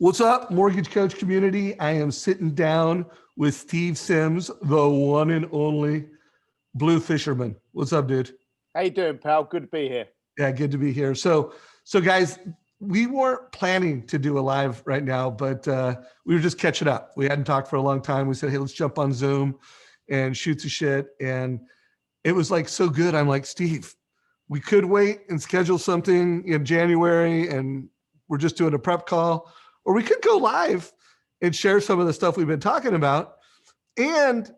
What's up, Mortgage Coach community? I am sitting down with Steve Sims, the one and only Blue Fisherman. What's up, dude? How you doing, pal? Good to be here. Yeah, good to be here. So guys, we weren't planning to do a live right now, but we were just catching up. We hadn't talked for a long time. We said, hey, let's jump on Zoom and shoot the shit. And it was like so good. I'm like, Steve, we could wait and schedule something in January and we're just doing a prep call. Or we could go live and share some of the stuff we've been talking about and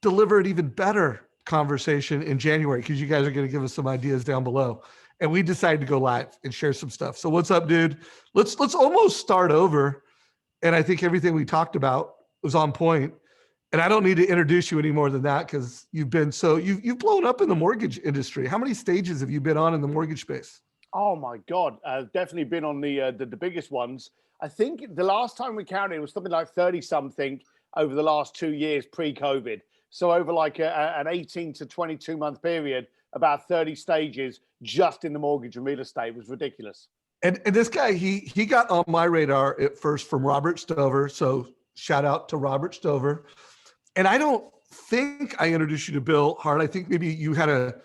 deliver an even better conversation in January, because you guys are going to give us some ideas down below. And we decided to go live and share some stuff. So what's up, dude? Let's almost start over. And I think everything we talked about was on point. And I don't need to introduce you any more than that, because you've blown up in the mortgage industry. How many stages have you been on in the mortgage space? Oh my God, I've definitely been on the biggest ones. I think the last time we counted, it was something like 30 something over the last 2 years pre-COVID. So over like an 18 to 22 month period, about 30 stages just in the mortgage and real estate. It was ridiculous. And this guy, he got on my radar at first from Robert Stover. So shout out to Robert Stover. And I don't think I introduced you to Bill Hart. I think maybe you had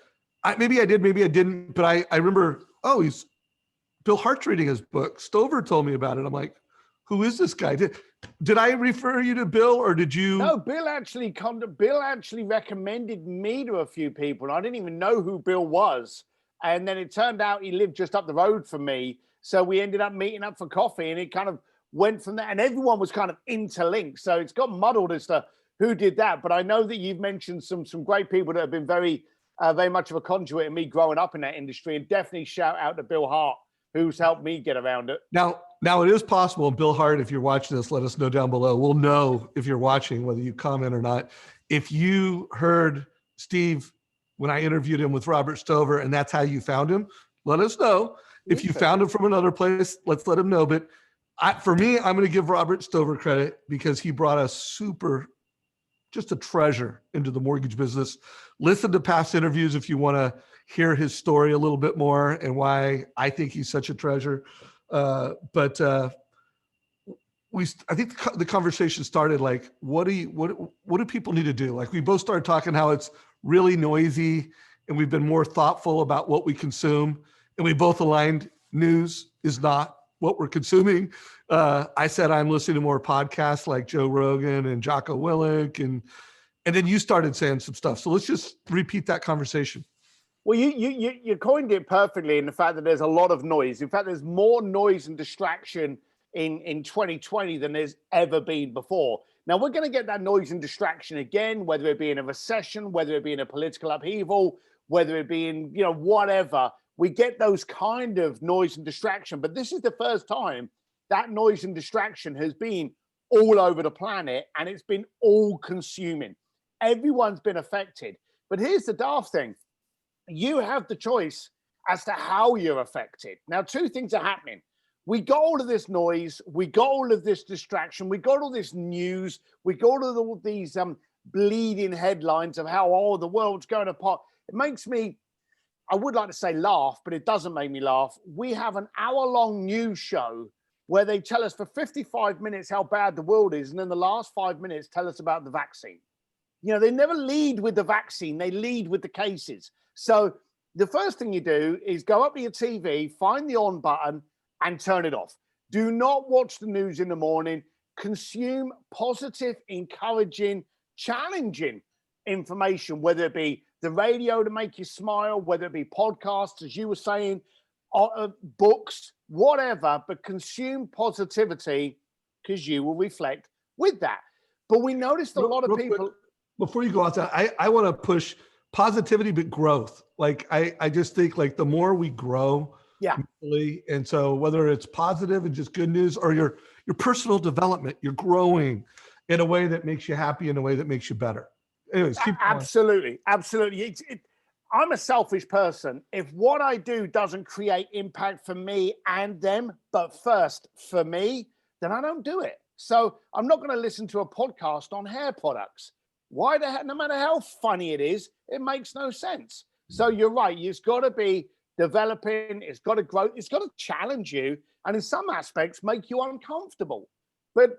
maybe I did, maybe I didn't, but I remember, Bill Hart's reading his book. Stover told me about it. I'm like, who is this guy? Did I refer you to Bill, or did you? No, Bill actually recommended me to a few people. And I didn't even know who Bill was. And then it turned out he lived just up the road from me. So we ended up meeting up for coffee, and it kind of went from there. And everyone was kind of interlinked. So it's got muddled as to who did that. But I know that you've mentioned some great people that have been very much of a conduit in me growing up in that industry. And definitely shout out to Bill Hart, who's helped me get around it. Now it is possible, and Bill Hart, if you're watching this, let us know down below. We'll know if you're watching, whether you comment or not. If you heard Steve when I interviewed him with Robert Stover, and that's how you found him, let us know. If you found him from another place, let's let him know. But for me, I'm going to give Robert Stover credit, because he brought us just a treasure into the mortgage business. Listen to past interviews if you want to hear his story a little bit more and why I think he's such a treasure. I think the conversation started like, what do people need to do? Like, we both started talking how it's really noisy, and we've been more thoughtful about what we consume. And we both aligned news is not what we're consuming. I said I'm listening to more podcasts like Joe Rogan and Jocko Willink, and then you started saying some stuff. So let's just repeat that conversation. Well, you coined it perfectly in the fact that there's a lot of noise. In fact, there's more noise and distraction in 2020 than there's ever been before. Now, we're going to get that noise and distraction again, whether it be in a recession, whether it be in a political upheaval, whether it be in, whatever. We get those kind of noise and distraction. But this is the first time that noise and distraction has been all over the planet, and it's been all consuming. Everyone's been affected. But here's the daft thing. You have the choice as to how you're affected. Now, two things are happening. We got all of this noise. We got all of this distraction. We got all this news. We got all these bleeding headlines of how, the world's going apart. It makes me, I would like to say laugh, but it doesn't make me laugh. We have an hour-long news show where they tell us for 55 minutes how bad the world is, and then the last 5 minutes tell us about the vaccine. They never lead with the vaccine. They lead with the cases. So the first thing you do is go up to your TV, find the on button, and turn it off. Do not watch the news in the morning. Consume positive, encouraging, challenging information, whether it be the radio to make you smile, whether it be podcasts, as you were saying, books, whatever, but consume positivity, because you will reflect with that. But we noticed a lot of people... Quick, before you go out there, I want to push positivity, but growth. Like, I just think, like, the more we grow, mentally, and so whether it's positive and just good news, or your personal development, you're growing in a way that makes you happy, in a way that makes you better. Anyways, keep going. Absolutely. I'm a selfish person. If what I do doesn't create impact for me and them, but first for me, then I don't do it. So I'm not going to listen to a podcast on hair products. Why the heck? No matter how funny it is, it makes no sense. So you're right. You've got to be developing, it's got to grow, it's got to challenge you, and in some aspects make you uncomfortable. But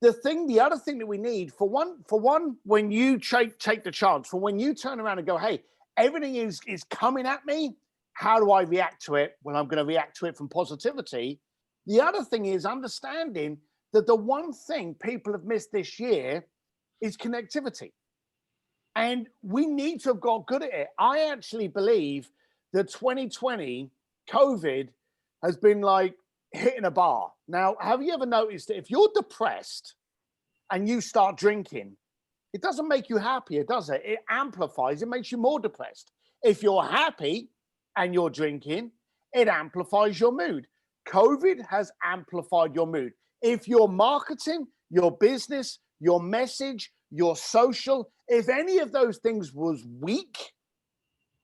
the other thing that we need, for one, when you take the chance, for when you turn around and go, hey, everything is coming at me, how do I react to it? Well, I'm going to react to it from positivity. The other thing is understanding that the one thing people have missed this year is connectivity. And we need to have got good at it. I actually believe that 2020, COVID, has been like hitting a bar. Now, have you ever noticed that if you're depressed and you start drinking, it doesn't make you happier, does it? It amplifies, it makes you more depressed. If you're happy and you're drinking, it amplifies your mood. COVID has amplified your mood. If your marketing, your business, your message, your social, if any of those things was weak,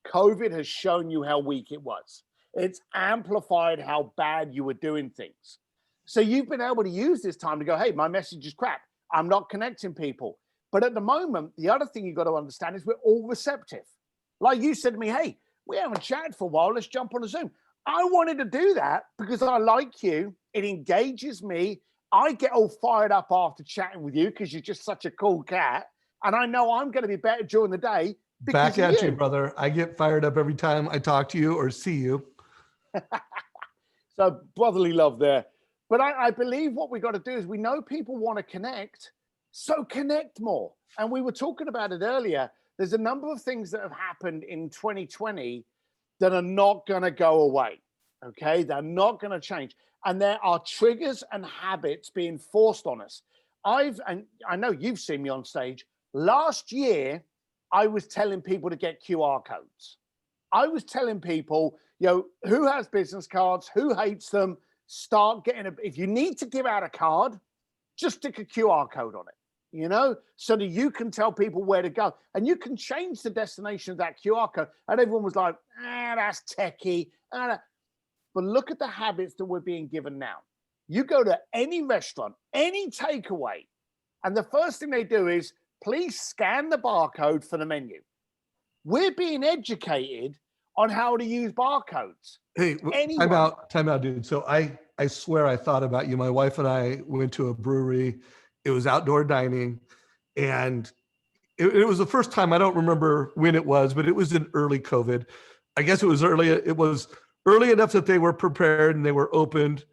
COVID has shown you how weak it was. It's amplified how bad you were doing things. So you've been able to use this time to go, hey, my message is crap. I'm not connecting people. But at the moment, the other thing you've got to understand is we're all receptive. Like you said to me, hey, we haven't chatted for a while. Let's jump on a Zoom. I wanted to do that because I like you. It engages me. I get all fired up after chatting with you because you're just such a cool cat. And I know I'm going to be better during the day. Back at you, brother. I get fired up every time I talk to you or see you. So brotherly love there. But I believe what we got to do is we know people want to connect, so connect more. And we were talking about it earlier. There's a number of things that have happened in 2020 that are not going to go away. Okay. They're not going to change. And there are triggers and habits being forced on us. And I know you've seen me on stage. Last year, I was telling people to get QR codes. I was telling people, who has business cards, who hates them, start getting if you need to give out a card, just stick a QR code on it, so that you can tell people where to go. And you can change the destination of that QR code. And everyone was like, that's techie. But look at the habits that we're being given now. You go to any restaurant, any takeaway, and the first thing they do is, please scan the barcode for the menu. We're being educated on how to use barcodes. Hey, time out, dude. So I swear I thought about you. My wife and I went to a brewery. It was outdoor dining. And it was the first time, I don't remember when it was, but it was in early COVID. I guess it was early. It was early enough that they were prepared and they were opened,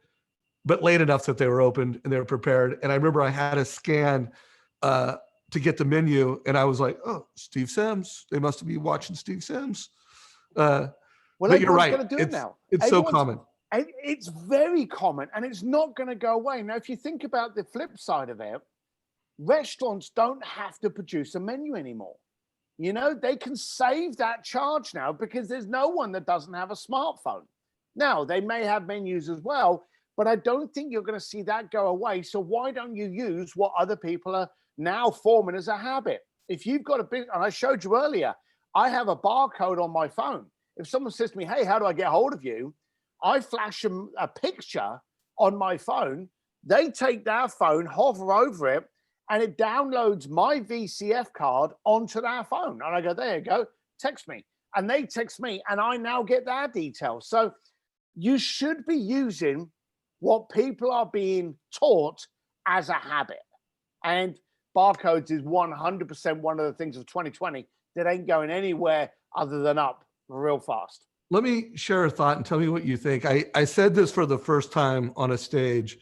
but late enough that they were opened and they were prepared. And I remember I had a scan to get the menu. And I was like, oh, Steve Sims. They must be watching Steve Sims. Well, but you're right. It's so common. It's very common, and it's not going to go away. Now, if you think about the flip side of it, restaurants don't have to produce a menu anymore. They can save that charge now because there's no one that doesn't have a smartphone. Now, they may have menus as well, but I don't think you're going to see that go away. So why don't you use what other people are now forming as a habit? If you've got and I showed you earlier, I have a barcode on my phone. If someone says to me, hey, how do I get hold of you? I flash them a picture on my phone. They take their phone, hover over it, and it downloads my VCF card onto their phone. And I go, there you go, text me. And they text me, and I now get their details. So you should be using what people are being taught as a habit. And barcodes is 100% one of the things of 2020 that ain't going anywhere other than up real fast. Let me share a thought and tell me what you think. I said this for the first time on a stage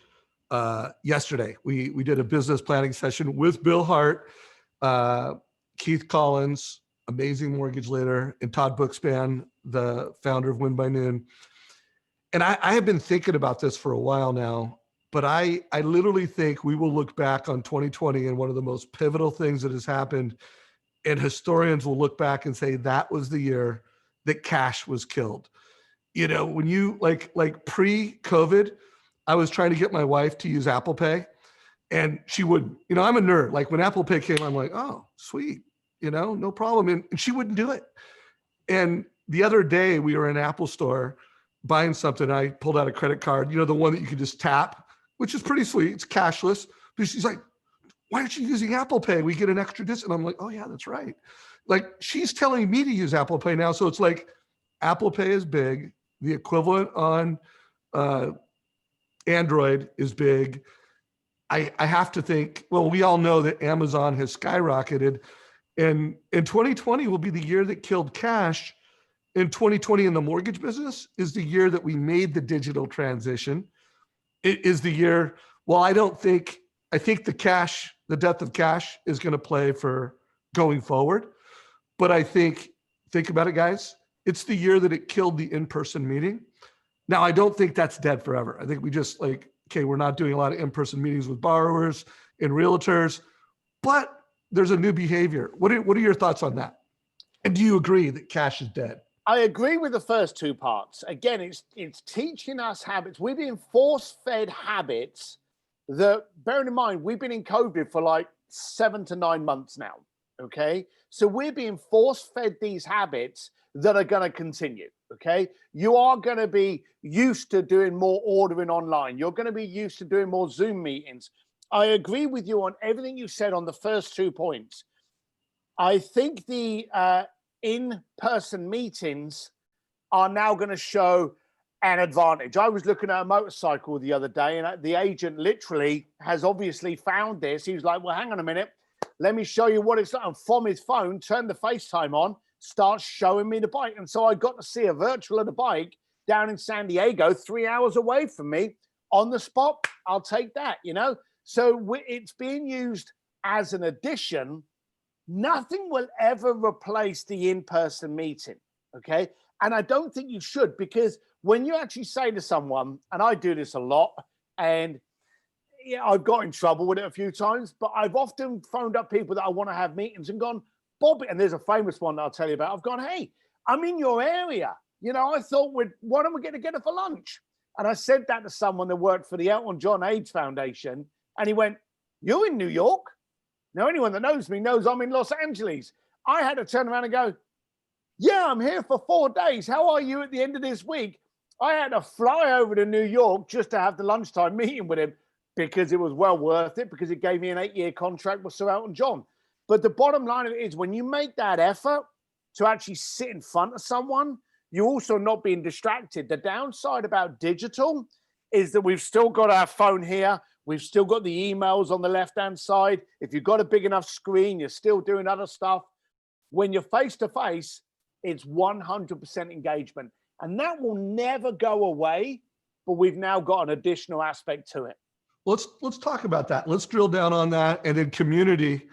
yesterday. We did a business planning session with Bill Hart, Keith Collins, amazing mortgage lender, and Todd Bookspan, the founder of Win by Noon. And I have been thinking about this for a while now, but I literally think we will look back on 2020 and one of the most pivotal things that has happened, and historians will look back and say that was the year that cash was killed. When you like pre-COVID, I was trying to get my wife to use Apple Pay and she wouldn't. I'm a nerd. Like when Apple Pay came, I'm like, oh, sweet, no problem. And she wouldn't do it. And the other day we were in an Apple store buying something. I pulled out a credit card, the one that you could just tap, which is pretty sweet. It's cashless. But she's like, why aren't you using Apple Pay? We get an extra discount. I'm like, oh yeah, that's right. Like she's telling me to use Apple Pay now. So it's like Apple Pay is big. The equivalent on Android is big. I have to think, well, we all know that Amazon has skyrocketed, and 2020 will be the year that killed cash. In 2020 in the mortgage business is the year that we made the digital transition. It is the year, well, I think the death of cash is going to play for going forward. But I think about it, guys, it's the year that it killed the in-person meeting. Now, I don't think that's dead forever. I think we just okay, we're not doing a lot of in-person meetings with borrowers and realtors, but there's a new behavior. What are your thoughts on that? And do you agree that cash is dead? I agree with the first two parts. Again, it's teaching us habits. We're being force-fed habits that, bearing in mind, we've been in COVID for like 7 to 9 months now, okay? So we're being force-fed these habits that are going to continue, okay? You are going to be used to doing more ordering online. You're going to be used to doing more Zoom meetings. I agree with you on everything you said on the first 2 points. I think the in-person meetings are now going to show an advantage. I was looking at a motorcycle the other day, and the agent literally has obviously found this. He was like, well, hang on a minute. Let me show you what it's like. And from his phone, turn the FaceTime on, start showing me the bike. And so I got to see a virtual of the bike down in San Diego, 3 hours away from me on the spot. I'll take that, you know? So it's being used as an addition. Nothing will ever replace the in-person meeting, okay? And I don't think you should, because when you actually say to someone, and I do this a lot, and yeah, I've got in trouble with it a few times, but I've often phoned up people that I want to have meetings and gone, Bobby, and there's a famous one that I'll tell you about. I've gone, hey, I'm in your area. You know, I thought, why don't we get together for lunch? And I said that to someone that worked for the Elton John AIDS Foundation, and he went, you're in New York? Now, anyone that knows me knows I'm in Los Angeles. I had to turn around and go, yeah, I'm here for 4 days. How are you at the end of this week? I had to fly over to New York just to have the lunchtime meeting with him, because it was well worth it, because it gave me an 8-year contract with Sir Elton John. But the bottom line of it is, when you make that effort to actually sit in front of someone, you're also not being distracted. The downside about digital is that we've still got our phone here. We've still got the emails on the left-hand side. If you've got a big enough screen, you're still doing other stuff. When you're face-to-face, it's 100% engagement. And that will never go away, but we've now got an additional aspect to it. Let's talk about that. Let's drill down on that. And in community,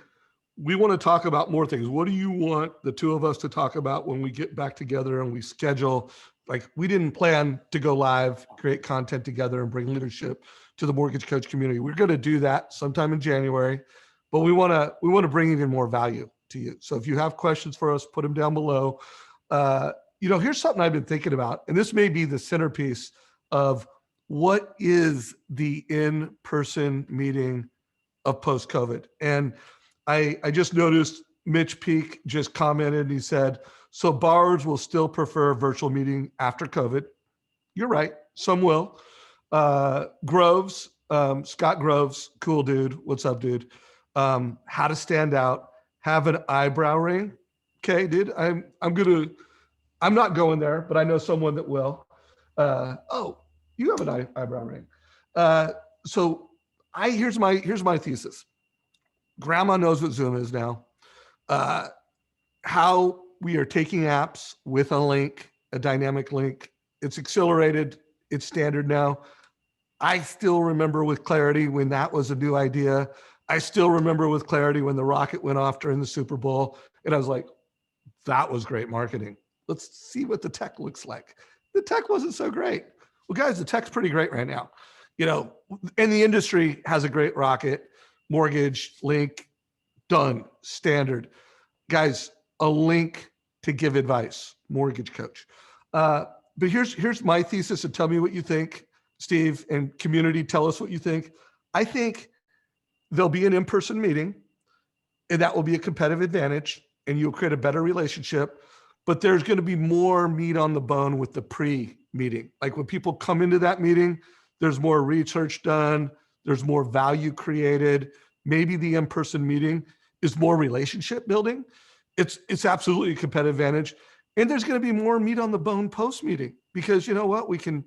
we want to talk about more things. What do you want the two of us to talk about when we get back together and we schedule? Like, we didn't plan to go live, create content together, and bring leadership to the mortgage coach community. We're going to do that sometime in January, but we want to bring even more value to you. So if you have questions for us, put them down below. Here's something I've been thinking about, and this may be the centerpiece of what is the in-person meeting of post-COVID. And I just noticed Mitch Peak just commented, and he said, so borrowers will still prefer a virtual meeting after COVID. You're right, some will. Groves, Scott Groves, cool dude. What's up, dude? How to stand out, have an eyebrow ring. Okay, dude, I'm not going there, but I know someone that will. Oh, you have an eyebrow ring. Here's my thesis. Grandma knows what Zoom is now. How we are taking apps with a link, a dynamic link. It's accelerated. It's standard now. I still remember with clarity when that was a new idea. I still remember with clarity when the rocket went off during the Super Bowl. And I was like, that was great marketing. Let's see what the tech looks like. The tech wasn't so great. Well, guys, the tech's pretty great right now. And the industry has a great rocket, mortgage, link, done, standard. Guys, a link to give advice, mortgage coach. But here's my thesis, and tell me what you think, Steve, and community, tell us what you think. I think there'll be an in-person meeting, and that will be a competitive advantage, and you'll create a better relationship. But there's going to be more meat on the bone with the pre-meeting. Like, when people come into that meeting, there's more research done, there's more value created. Maybe the in-person meeting is more relationship building. It's absolutely a competitive advantage. And there's going to be more meat on the bone post-meeting, because you know what? We can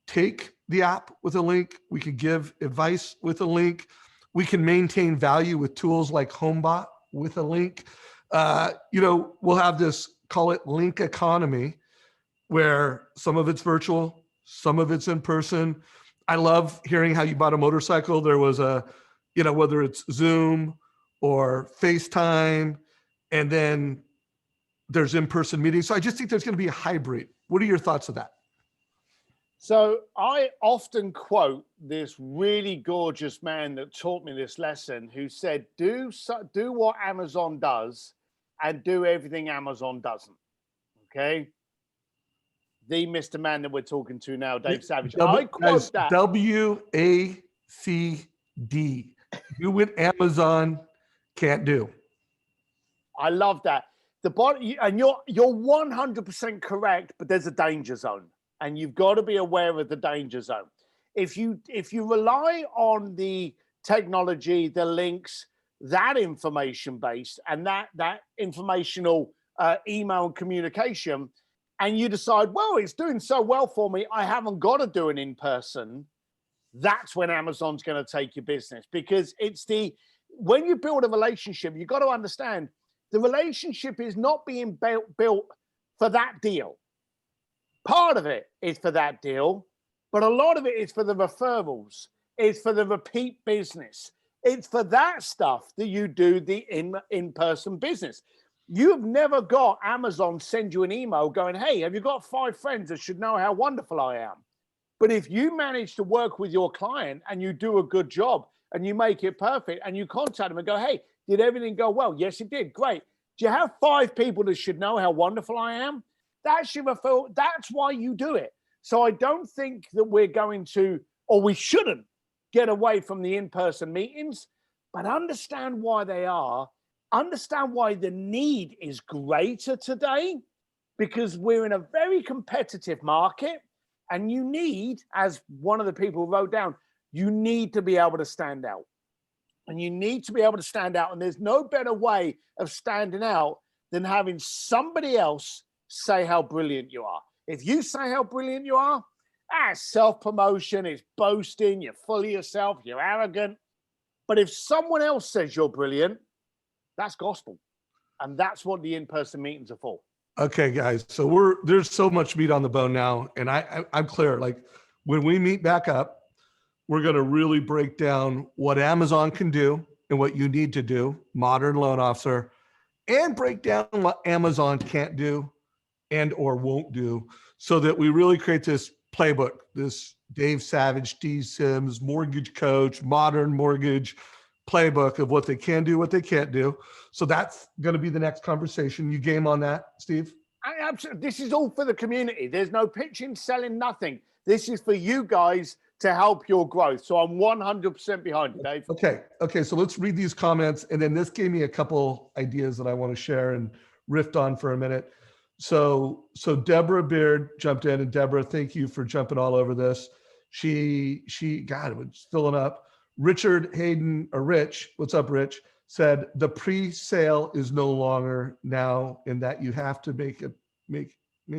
take the app with a link. We can give advice with a link. We can maintain value with tools like HomeBot with a link. We'll have this, call it link economy, where some of it's virtual, some of it's in person. I love hearing how you bought a motorcycle. There was whether it's Zoom or FaceTime, and then there's in-person meetings. So I just think there's going to be a hybrid. What are your thoughts of that? So I often quote this really gorgeous man that taught me this lesson, who said, do what Amazon does and do everything Amazon doesn't. Okay. The Mr. Man that we're talking to now, Dave Savage. I quote that. WACD. Do what Amazon can't do. I love that. And you're 100% correct, but there's a danger zone, and you've got to be aware of the danger zone. If you rely on the technology, the links, that information based, and that informational email and communication, and you decide, well, it's doing so well for me, I haven't got to do an in-person, that's when Amazon's going to take your business. Because when you build a relationship, you've got to understand the relationship is not being built for that deal. Part of it is for that deal, but a lot of it is for the referrals. It's for the repeat business. It's for that stuff that you do the in-person business. You've never got Amazon send you an email going, hey, have you got 5 friends that should know how wonderful I am? But if you manage to work with your client and you do a good job and you make it perfect and you contact them and go, hey, did everything go well? Yes, it did. Great. Do you have 5 people that should know how wonderful I am? That's your referral. That's why you do it. So I don't think that we're going to, or we shouldn't, get away from the in-person meetings, but understand why they are. Understand why the need is greater today, because we're in a very competitive market, and you need, as one of the people wrote down, you need to be able to stand out. And you need to be able to stand out. And there's no better way of standing out than having somebody else say how brilliant you are. If you say how brilliant you are, that's self-promotion, it's boasting, you're full of yourself, you're arrogant. But if someone else says you're brilliant, that's gospel. And that's what the in-person meetings are for. Okay, guys. So there's so much meat on the bone now. And I'm clear. Like, when we meet back up, we're going to really break down what Amazon can do and what you need to do, modern loan officer, and break down what Amazon can't do and or won't do, so that we really create this playbook, this Dave Savage, D Sims, mortgage coach, modern mortgage playbook of what they can do, what they can't do. So that's going to be the next conversation. You game on that, Steve? Absolutely. This is all for the community. There's no pitching, selling, nothing. This is for you guys to help your growth. So I'm 100% behind you, Dave. Okay. So let's read these comments. And then this gave me a couple ideas that I want to share and riff on for a minute. So Deborah Beard jumped in, and Deborah, thank you for jumping all over this. She God, it was filling up. Richard Hayden, or Rich, what's up, Rich, said the pre-sale is no longer now, in that you have to make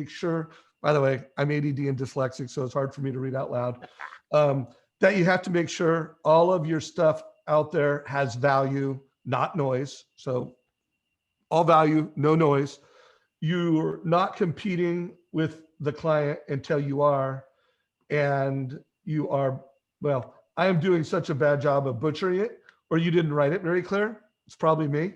sure. By the way, I'm ADD and dyslexic, so it's hard for me to read out loud. That you have to make sure all of your stuff out there has value, not noise. So all value, no noise. You're not competing with the client until you are, and you are, well, I am doing such a bad job of butchering it, or you didn't write it very clear. It's probably me.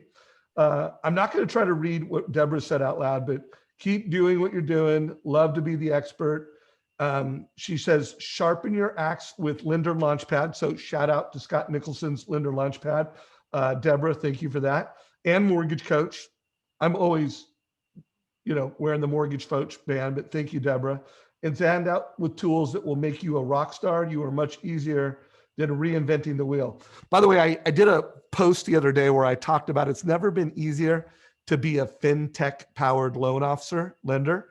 I'm not going to try to read what Deborah said out loud, but keep doing what you're doing. Love to be the expert. She says, sharpen your axe with Lender Launchpad. So shout out to Scott Nicholson's Lender Launchpad. Deborah, thank you for that. And Mortgage Coach. I'm always, wearing the Mortgage Coach band, but thank you, Deborah. And stand out with tools that will make you a rock star. You are much easier than reinventing the wheel. By the way, I did a post the other day where I talked about it's never been easier to be a fintech powered loan officer, lender,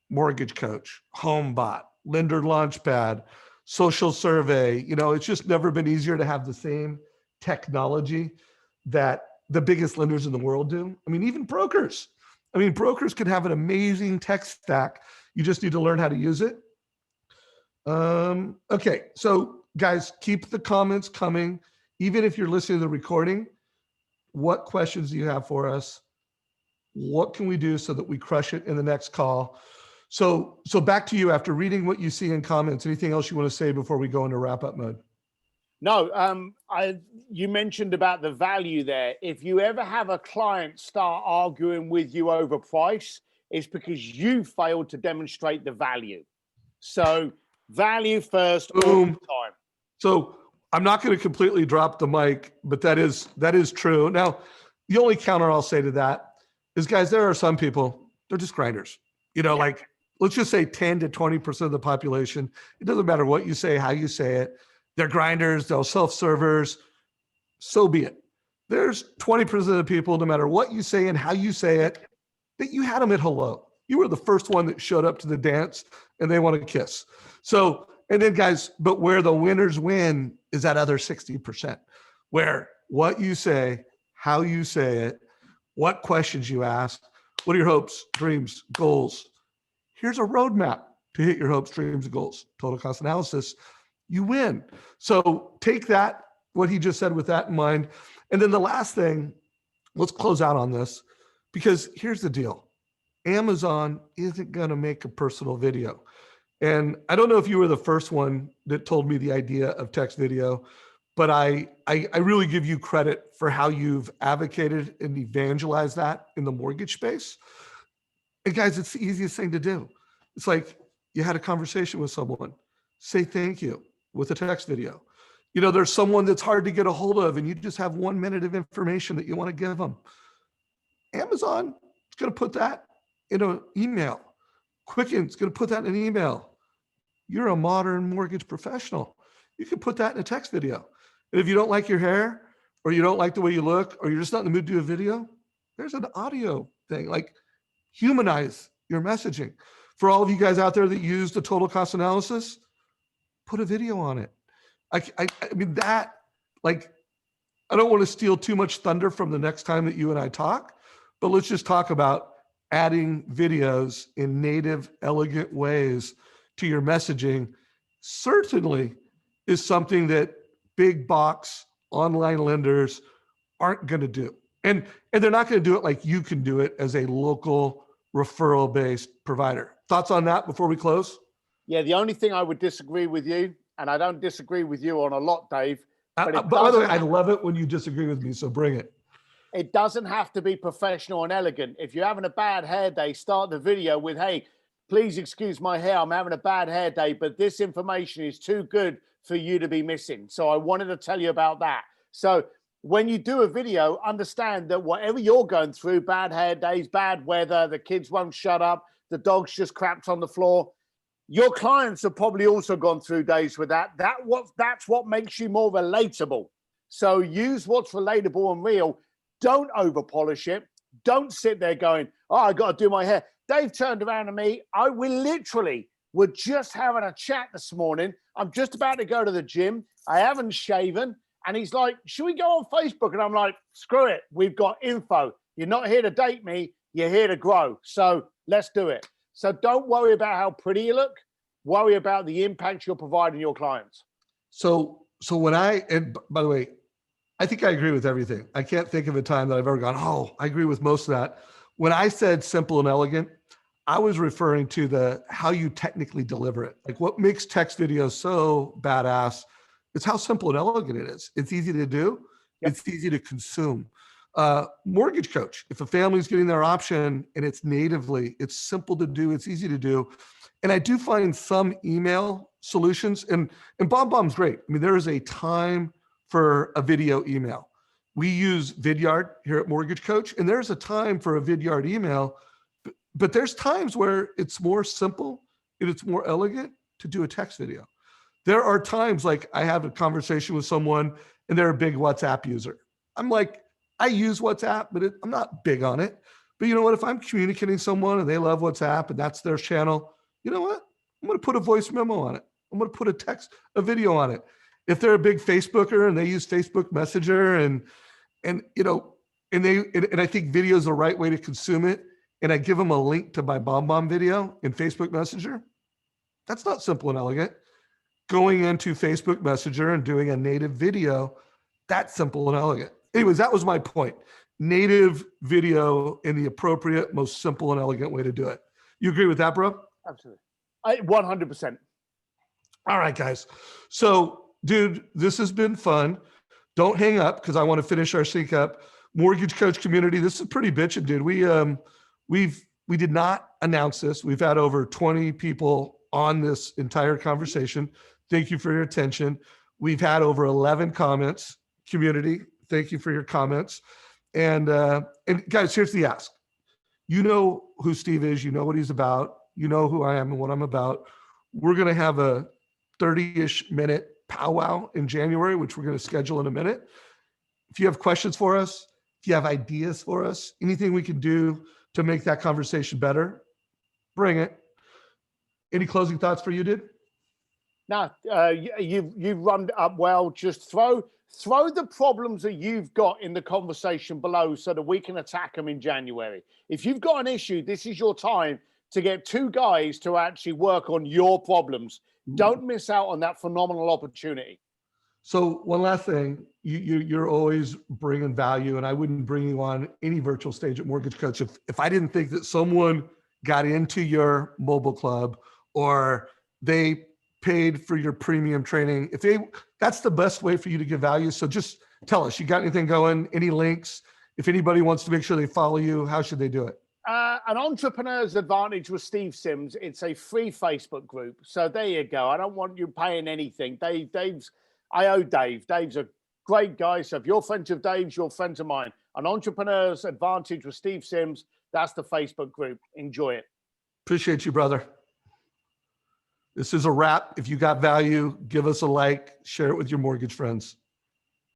Mortgage Coach, HomeBot, Lender Launchpad, Social Survey. It's just never been easier to have the same technology that the biggest lenders in the world do. I mean, even brokers. Brokers could have an amazing tech stack You just need to learn how to use it. Okay, so guys, keep the comments coming. Even if you're listening to the recording, what questions do you have for us? What can we do so that we crush it in the next call? So back to you after reading what you see in comments. Anything else you want to say before we go into wrap up mode? No, you mentioned about the value there. If you ever have a client start arguing with you over price, it's because you failed to demonstrate the value. So value first all the time. So I'm not going to completely drop the mic, but that is true. Now, the only counter I'll say to that is, guys, there are some people, they're just grinders. Like, let's just say 10 to 20% of the population. It doesn't matter what you say, how you say it. They're grinders, they're self-servers. So be it. There's 20% of the people, no matter what you say and how you say it, that you had them at hello. You were the first one that showed up to the dance and they want to kiss. So, and then guys, but where the winners win is that other 60%, where what you say, how you say it, what questions you ask, what are your hopes, dreams, goals? Here's a roadmap to hit your hopes, dreams, and goals. Total cost analysis, you win. So take that, what he just said with that in mind. And then the last thing, let's close out on this, because here's the deal. Amazon isn't going to make a personal video. And I don't know if you were the first one that told me the idea of text video, but I really give you credit for how you've advocated and evangelized that in the mortgage space. And guys, it's the easiest thing to do. It's like you had a conversation with someone, say thank you with a text video. There's someone that's hard to get a hold of and you just have 1 minute of information that you want to give them. Amazon is going to put that in an email. Quicken's going to put that in an email. You're a modern mortgage professional. You can put that in a text video. And if you don't like your hair, or you don't like the way you look, or you're just not in the mood to do a video, there's an audio thing. Like, humanize your messaging. For all of you guys out there that use the total cost analysis, put a video on it. I mean, that, like, I don't want to steal too much thunder from the next time that you and I talk, but let's just talk about adding videos in native, elegant ways to your messaging. Certainly is something that big box online lenders aren't going to do. And they're not going to do it like you can do it as a local referral-based provider. Thoughts on that before we close? Yeah, the only thing I would disagree with you, and I don't disagree with you on a lot, Dave. By the way, I love it when you disagree with me, so bring it. It doesn't have to be professional and elegant. If you're having a bad hair day, start the video with, hey, please excuse my hair. I'm having a bad hair day, but this information is too good for you to be missing. So I wanted to tell you about that. So when you do a video, understand that whatever you're going through, bad hair days, bad weather, the kids won't shut up, the dog's just crapped on the floor, your clients have probably also gone through days with that. That's what makes you more relatable. So use what's relatable and real. Don't over polish it. Don't sit there going, oh, I got to do my hair. Dave turned around to me. We literally were just having a chat this morning. I'm just about to go to the gym. I haven't shaven. And he's like, should we go on Facebook? And I'm like, screw it. We've got info. You're not here to date me. You're here to grow. So let's do it. So don't worry about how pretty you look. Worry about the impact you're providing your clients. So and by the way, I think I agree with everything. I can't think of a time that I've ever gone, oh, I agree with most of that. When I said simple and elegant, I was referring to how you technically deliver it. Like, what makes text video so badass, it's how simple and elegant it is. It's easy to do. Yep. It's easy to consume. Mortgage coach, if a family's getting their option and it's natively, it's simple to do, it's easy to do. And I do find some email solutions, and BombBomb's great. I mean, there is a time for a video email. We use Vidyard here at Mortgage Coach, and there's a time for a Vidyard email, but there's times where it's more simple and it's more elegant to do a text video. There are times, like, I have a conversation with someone and they're a big WhatsApp user. I'm like, I use WhatsApp, but I'm not big on it. But you know what? If I'm communicating someone and they love WhatsApp and that's their channel, you know what? I'm going to put a voice memo on it. I'm going to put a video on it. If they're a big Facebooker and they use Facebook Messenger and I think video is the right way to consume it. and I give them a link to my BombBomb video in Facebook Messenger, that's not simple and elegant. Going into Facebook Messenger and doing a native video, that's simple and elegant. Anyways, that was my point. Native video in the appropriate, most simple and elegant way to do it. You agree with that, bro? Absolutely. 100%. All right, guys. So, dude, this has been fun. Don't hang up because I want to finish our sync up. Mortgage coach community, this is pretty bitching, dude. We did not announce this. We've had over 20 people on this entire conversation. Thank you for your attention. We've had over 11 comments. Community, thank you for your comments. And guys, here's the ask. You know who Steve is. You know what he's about. You know who I am and what I'm about. We're going to have a 30-ish minute powwow in January, which we're going to schedule in a minute. If you have questions for us, if you have ideas for us, anything we can do to make that conversation better, bring it. Any closing thoughts for you, dude? No, you've run it up well. Just throw the problems that you've got in the conversation below so that we can attack them in January. If you've got an issue, this is your time to get two guys to actually work on your problems. Don't miss out on that phenomenal opportunity. So one last thing, you're always bringing value, and I wouldn't bring you on any virtual stage at Mortgage Coach if I didn't think that someone got into your mobile club or they paid for your premium training. That's the best way for you to give value. So just tell us, you got anything going, any links? If anybody wants to make sure they follow you, how should they do it? An Entrepreneur's Advantage with Steve Sims. It's a free Facebook group. So there you go. I don't want you paying anything. I owe Dave. Dave's a great guy. So if you're friends of Dave's, you're friends of mine. An Entrepreneur's Advantage with Steve Sims. That's the Facebook group. Enjoy it. Appreciate you, brother. This is a wrap. If you got value, give us a like, share it with your mortgage friends.